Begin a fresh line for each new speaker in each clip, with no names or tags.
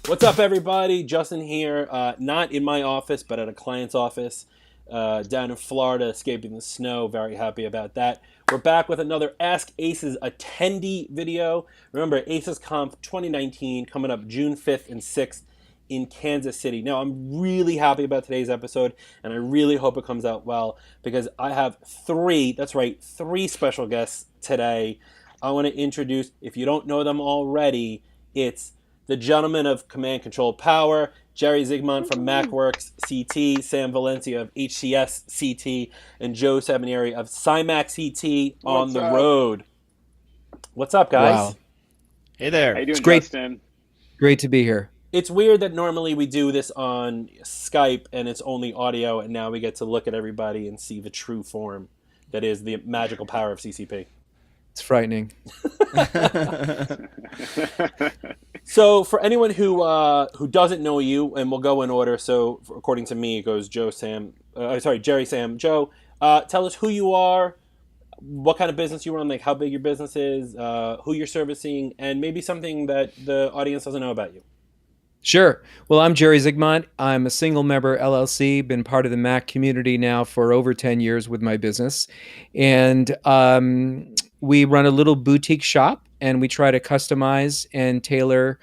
What's up, everybody? Justin here. Not in my office, but at a client's office down in Florida, escaping the snow. Very happy about that. We're back with another Ask Aces attendee video. Remember, Aces Conf 2019 coming up June 5th and 6th in Kansas City. Now, I'm really happy about today's episode, and I really hope it comes out well because I have three special guests today. I want to introduce, if you don't know them already, it's the gentleman of Command Control Power, Jerry Zigmond from MacWorks CT, Sam Valencia of HCS CT, and Joe Sabinieri of CyMac CT on
What's
the
up?
road. What's up, guys?
Wow.
Hey
How
there.
you
It's
doing,
great.
Justin?
Great to be here.
It's weird that normally we do this on Skype and it's only audio, and now we get to look at everybody and see the true form that is the magical power of CCP.
It's frightening.
So, for anyone who doesn't know you, and we'll go in order. So, according to me, it goes Jerry, Sam, Joe. Tell us who you are, what kind of business you run, like how big your business is, who you're servicing, and maybe something that the audience doesn't know about you.
Sure. Well, I'm Jerry Zigmond. I'm a single member LLC, been part of the Mac community now for over 10 years with my business. And we run a little boutique shop and we try to customize and tailor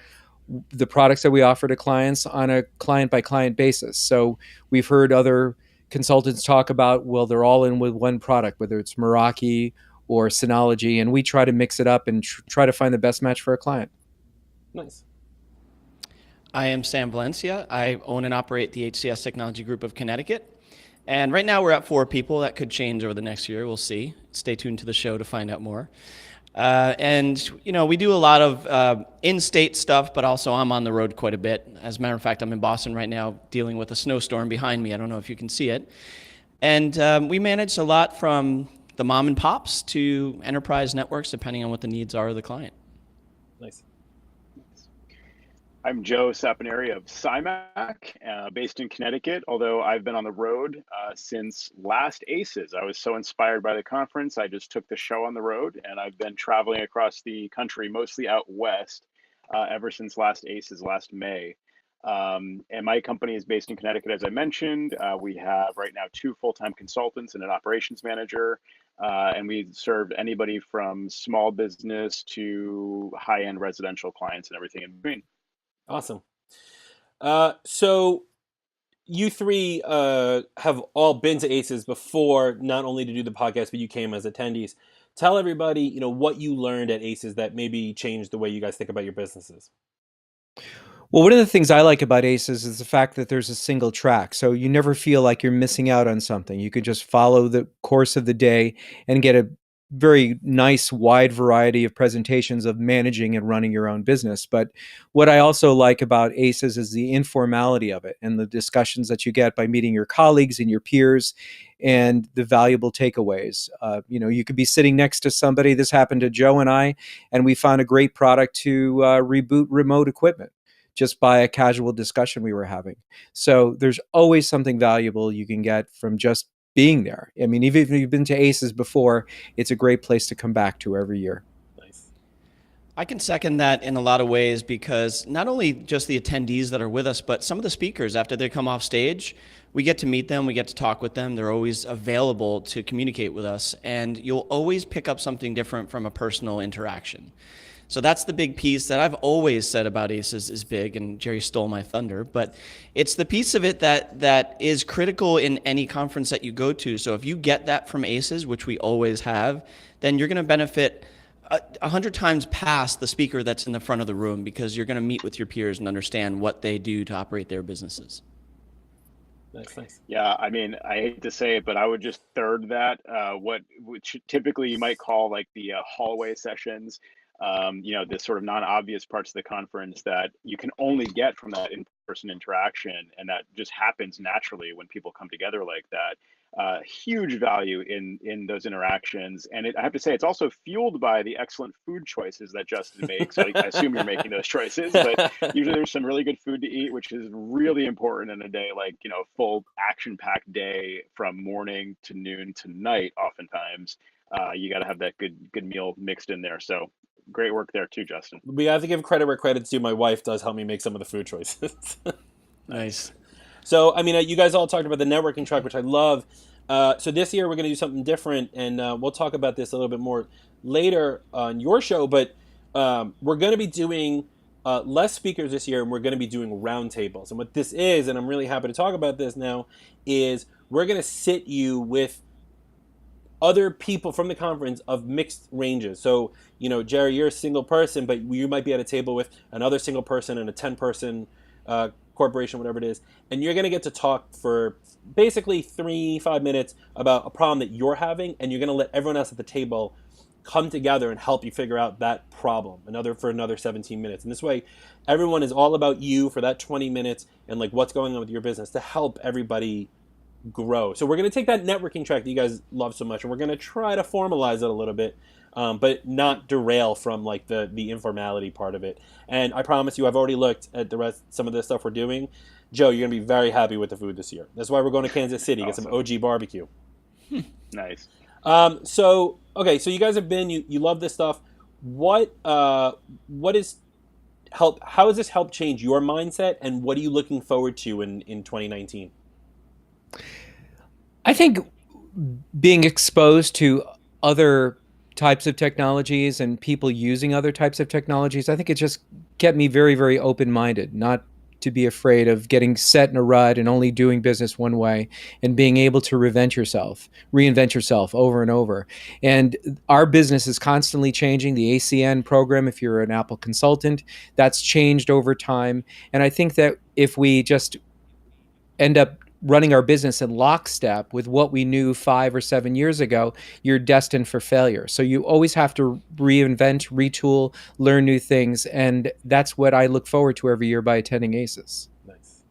the products that we offer to clients on a client by client basis. So we've heard other consultants talk about, well, they're all in with one product, whether it's Meraki or Synology, and we try to mix it up and try to find the best match for a client.
Nice.
I am Sam Valencia. I own and operate the HCS Technology Group of Connecticut. And right now we're at 4 people. That could change over the next year. We'll see. Stay tuned to the show to find out more. We do a lot of in-state stuff, but also I'm on the road quite a bit. As a matter of fact, I'm in Boston right now dealing with a snowstorm behind me. I don't know if you can see it. And we manage a lot from the mom and pops to enterprise networks, depending on what the needs are of the client.
Nice.
I'm Joe Sapineri of CyMac, based in Connecticut, although I've been on the road since last ACES. I was so inspired by the conference, I just took the show on the road, and I've been traveling across the country, mostly out west, ever since last ACES last May. And my company is based in Connecticut, as I mentioned. We have right now 2 full-time consultants and an operations manager. And we serve anybody from small business to high-end residential clients and everything in between.
Awesome. So you three have all been to ACES before, not only to do the podcast, but you came as attendees. Tell everybody, what you learned at ACES that maybe changed the way you guys think about your businesses.
Well, one of the things I like about ACES is the fact that there's a single track. So you never feel like you're missing out on something. You could just follow the course of the day and get a very nice wide variety of presentations of managing and running your own business. But what I also like about ACES is the informality of it and the discussions that you get by meeting your colleagues and your peers and the valuable takeaways. You could be sitting next to somebody. This happened to Joe and we found a great product to reboot remote equipment just by a casual discussion we were having. So there's always something valuable you can get from just being there. I mean, even if you've been to ACES before, it's a great place to come back to every year.
Nice.
I can second that in a lot of ways because not only just the attendees that are with us, but some of the speakers, after they come off stage, we get to meet them, we get to talk with them. They're always available to communicate with us, and you'll always pick up something different from a personal interaction. So that's the big piece that I've always said about ACES is big, and Jerry stole my thunder, but it's the piece of it that is critical in any conference that you go to. So if you get that from ACES, which we always have, then you're going to benefit 100 times past the speaker that's in the front of the room because you're going to meet with your peers and understand what they do to operate their businesses.
Nice.
Yeah, I mean, I hate to say it, but I would just third that, which typically you might call like the hallway sessions. The sort of non-obvious parts of the conference that you can only get from that in-person interaction, and that just happens naturally when people come together like that. Huge value in those interactions, and I have to say, it's also fueled by the excellent food choices that Justin makes. I assume you're making those choices, but usually there's some really good food to eat, which is really important in a day like full action-packed day from morning to noon to night. Oftentimes, you got to have that good meal mixed in there. So great work there too, Justin.
We have to give credit where credit's due. My wife does help me make some of the food choices.
Nice.
So, I mean, you guys all talked about the networking track, which I love. So this year we're going to do something different, and we'll talk about this a little bit more later on your show. But we're going to be doing less speakers this year, and we're going to be doing roundtables. And what this is, and I'm really happy to talk about this now, is we're going to sit you with other people from the conference of mixed ranges. So, Jerry, you're a single person, but you might be at a table with another single person and a 10-person corporation, whatever it is, and you're going to get to talk for basically 3-5 minutes about a problem that you're having, and you're going to let everyone else at the table come together and help you figure out that problem for another 17 minutes. And this way, everyone is all about you for that 20 minutes and like what's going on with your business to help everybody grow. So we're going to take that networking track that you guys love so much, and we're going to try to formalize it a little bit, but not derail from like the informality part of it. And I promise you, I've already looked at some of the stuff we're doing. Joe, you're going to be very happy with the food this year. That's why we're going to Kansas City,
Awesome.
Get some OG barbecue.
Nice.
So you guys have been, you love this stuff. How has this helped change your mindset, and what are you looking forward to in 2019?
I think being exposed to other types of technologies and people using other types of technologies, I think it just kept me very, very open-minded, not to be afraid of getting set in a rut and only doing business one way, and being able to reinvent yourself over and over. And our business is constantly changing. The ACN program, if you're an Apple consultant, that's changed over time. And I think that if we just end up running our business in lockstep with what we knew 5 or 7 years ago, you're destined for failure. So you always have to reinvent, retool, learn new things. And that's what I look forward to every year by attending ACES.
Nice.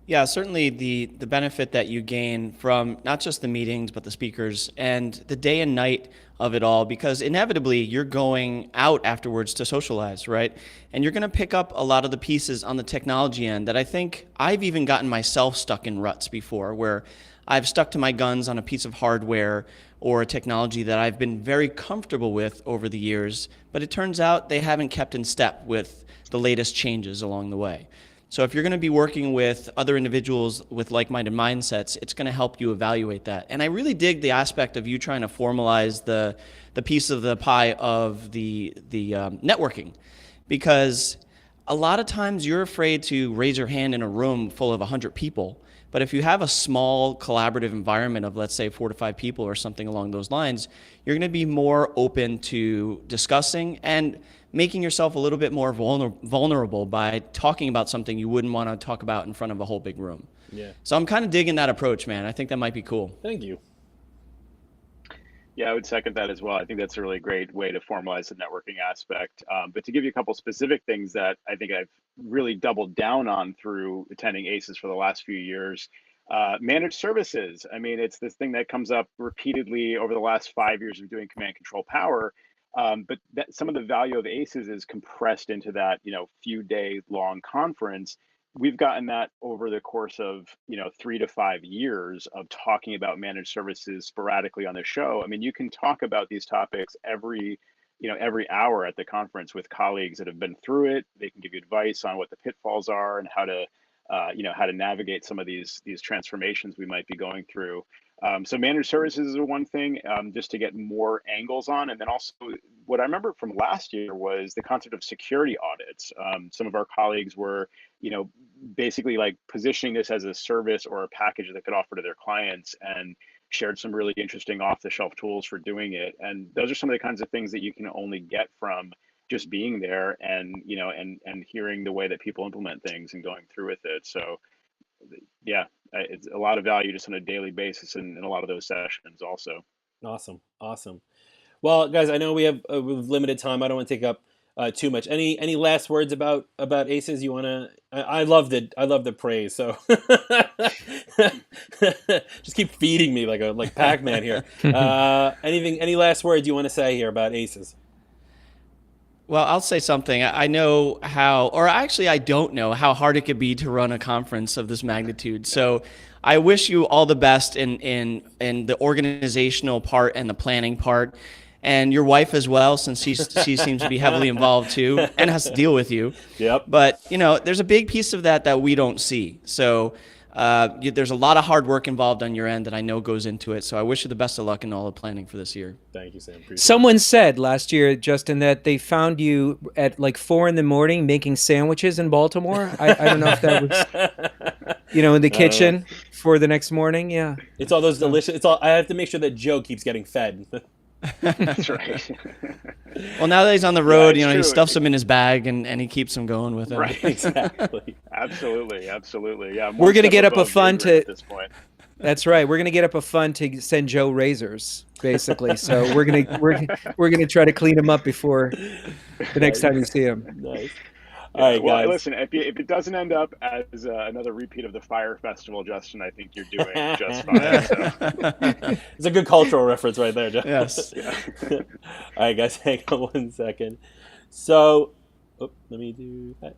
Yeah, certainly the benefit that you gain from not just the meetings, but the speakers and the day and night of it all, because inevitably you're going out afterwards to socialize, right? And you're going to pick up a lot of the pieces on the technology end that I think I've even gotten myself stuck in ruts before, where I've stuck to my guns on a piece of hardware or a technology that I've been very comfortable with over the years, but it turns out they haven't kept in step with the latest changes along the way. So if you're going to be working with other individuals with like-minded mindsets, it's going to help you evaluate that. And I really dig the aspect of you trying to formalize the piece of the pie of the networking, because a lot of times you're afraid to raise your hand in a room full of 100 people. But if you have a small collaborative environment of, let's say, 4 to 5 people or something along those lines, you're going to be more open to discussing and making yourself a little bit more vulnerable by talking about something you wouldn't want to talk about in front of a whole big room.
Yeah.
So I'm kind of digging that approach, man. I think that might be cool.
Thank you.
Yeah, I would second that as well. I think that's a really great way to formalize the networking aspect. But to give you a couple specific things that I think I've really doubled down on through attending ACES for the last few years, managed services. I mean, it's this thing that comes up repeatedly over the last 5 years of doing command control power. But some of the value of ACES is compressed into that, few day long conference. We've gotten that over the course of, 3 to 5 years of talking about managed services sporadically on the show. I mean, you can talk about these topics every hour at the conference with colleagues that have been through it. They can give you advice on what the pitfalls are and how to navigate some of these transformations we might be going through. So managed services is one thing, just to get more angles on. And then also what I remember from last year was the concept of security audits. Some of our colleagues were, basically like positioning this as a service or a package that they could offer to their clients, and shared some really interesting off-the-shelf tools for doing it. And those are some of the kinds of things that you can only get from just being there and, and hearing the way that people implement things and going through with it. So yeah, it's a lot of value just on a daily basis in a lot of those sessions also.
Awesome. Well, guys, I know we have limited time. I don't want to take up too much. Any last words about ACES you want to? I love the praise. So just keep feeding me like Pac-Man here. Any last words you want to say here about ACES?
Well, I'll say something. I know how, or actually I don't know how hard it could be to run a conference of this magnitude. So I wish you all the best in the organizational part and the planning part. and your wife as well, since she seems to be heavily involved too and has to deal with you.
Yep.
But there's a big piece of that we don't see. So there's a lot of hard work involved on your end that I know goes into it. So I wish you the best of luck in all the planning for this year.
Thank you, Sam. Appreciate
Someone said last year, Justin, that they found you at like 4 a.m. making sandwiches in Baltimore. I don't know if that was, in the kitchen for the next morning. Yeah.
It's all those delicious. It's all. I have to make sure that Joe keeps getting fed.
That's right.
Well, now that he's on the road,
it's
he
true.
stuffs them in his bag and he keeps them going with him.
Right.
Exactly.
Absolutely. Yeah.
We're going to get up a
above
fund
Gatorade
to.
at this point.
That's right. We're going to get up a fund to send Joe razors, basically. So we're gonna try to clean him up before the next time you see him.
Nice. All right,
Well,
guys.
listen, if it doesn't end up as another repeat of the Fire Festival, Justin, I think you're doing just fine. So.
It's a good cultural reference right there, Joe.
Yes.
Yeah.
All right, guys, hang on 1 second. So, let me do that.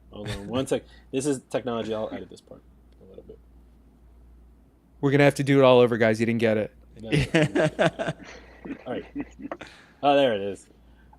Hold on 1 sec. This is technology. I'll edit this part a little bit.
We're going to have to do it all over, guys. You didn't get it.
All right. Oh, there it is.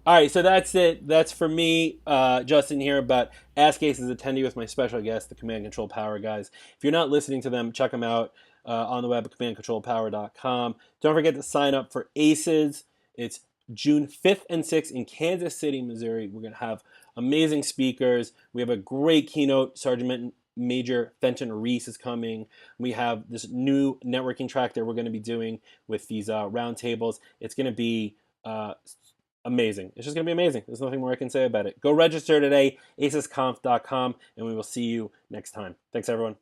All right, so that's it. That's for me, Justin here, about Ask Aces attendee with my special guest, the Command Control Power guys. If you're not listening to them, check them out on the web at commandcontrolpower.com. Don't forget to sign up for Aces. It's June 5th and 6th in Kansas City, Missouri. We're going to have amazing speakers. We have a great keynote. Sergeant Major Fenton Reese is coming. We have this new networking track that we're going to be doing with these roundtables. It's going to be amazing. It's just going to be amazing. There's nothing more I can say about it. Go register today, acesconf.com, and we will see you next time. Thanks, everyone.